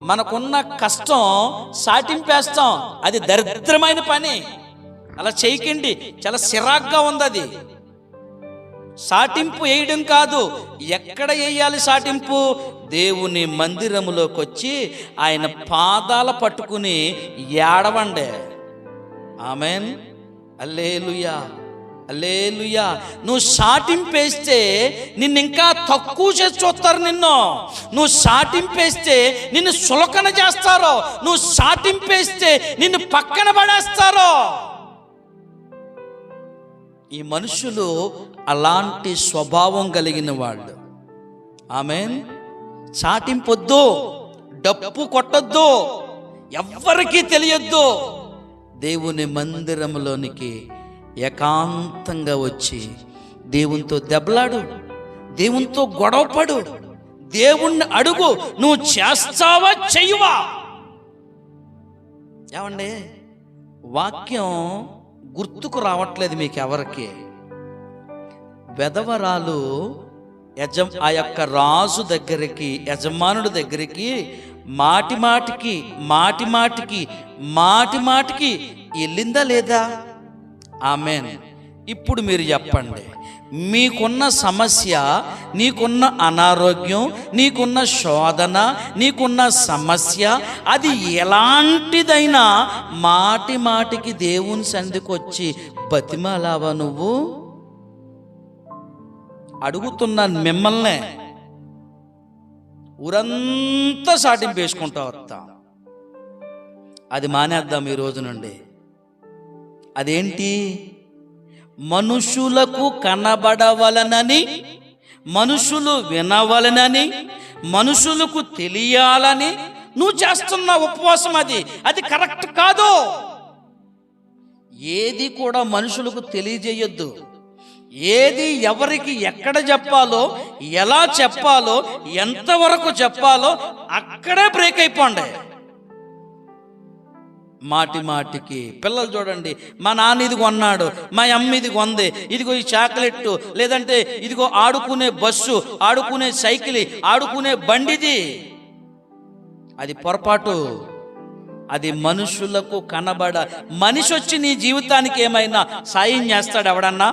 మనకున్న కష్టం సాటింపేస్తాం. అది దరిద్రమైన పని. అలా చేయకండి. చాలా సిరాగ్గా ఉంది అది. సాటింపు వేయడం కాదు. ఎక్కడ వేయాలి సాటింపు? దేవుని మందిరములోకి వచ్చి ఆయన పాదాల పట్టుకుని ఏడవండి. ఆమెన్, హల్లెలూయా, హల్లెలూయా. నువ్వు సాటింపేస్తే నిన్ను ఇంకా తక్కువ చేసి చూస్తారు. నువ్వు సాటింపేస్తే నిన్ను సులకన చేస్తారు. నువ్వు సాటింపేస్తే నిన్ను పక్కన పడేస్తారు. ఈ మనుషులు అలాంటి స్వభావం కలిగిన వాళ్ళు. ఆమెన్. చాటింపొద్దు, డప్పు కొట్టొద్దు, ఎవ్వరికీ తెలియొద్దు. దేవుని మందిరంలోనికి ఏకాంతంగా వచ్చి దేవునితో దెబ్బలాడు, దేవునితో గొడవపడు, దేవుణ్ణి అడుగు. నువ్వు చేస్తావా చెయ్యవా? ఏమండి, వాక్యం గుర్తుకు రావట్లేదు మీకు ఎవరికి? వెధవరాలు ఆ యొక్క రాజు దగ్గరికి, యజమానుడి దగ్గరికి మాటి మాటికి వెళ్ళిందా లేదా? ఆమెన్. ఇప్పుడు మీరు చెప్పండి, మీకున్న సమస్య, నీకున్న అనారోగ్యం, నీకున్న శోధన, నీకున్న సమస్య, అది ఎలాంటిదైనా మాటికి దేవుని సన్నిధికి వచ్చి బతిమాలావా? నువ్వు అడుగుతున్నాను మిమ్మల్నే. ఊరంతా సాటింపు వేసుకుంటా వస్తా. అది మానేద్దాం ఈ రోజు నుండి. అదేంటి? మనుషులకు కనబడవలనని, మనుషులు వినవలనని, మనుషులకు తెలియాలని నువ్వు చేస్తున్న ఉపవాసం అది కరెక్ట్ కాదు. ఏది కూడా మనుషులకు తెలియజేయొద్దు. ఏది ఎవరికి ఎక్కడ చెప్పాలో, ఎలా చెప్పాలో, ఎంతవరకు చెప్పాలో అక్కడే బ్రేక్ అయిపోండి. మాటికి పిల్లలు చూడండి, మా నాన్న ఇది కొన్నాడు, మా అమ్మ ఇది కొంది, ఇదిగో ఈ చాక్లెట్, లేదంటే ఇదిగో ఆడుకునే బస్సు, ఆడుకునే సైకిల్, ఆడుకునే బండిది. అది పొరపాటు. అది మనుషులకు కనబడ. మనిషి వచ్చి నీ జీవితానికి ఏమైనా సాయం చేస్తాడు ఎవడన్నా?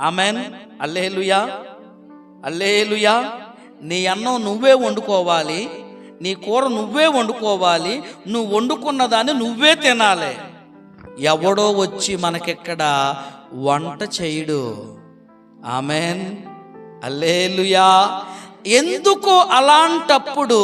ఆమెన్, హల్లెలూయా, హల్లెలూయా. నీ అన్నం నువ్వే వండుకోవాలి, నీ కూర నువ్వే వండుకోవాలి, నువ్వు వండుకున్న దాన్ని నువ్వే తినాలి. ఎవడో వచ్చి మనకిక్కడ వంట చేయడు. ఆమెన్, హల్లెలూయా. ఎందుకు అలాంటప్పుడు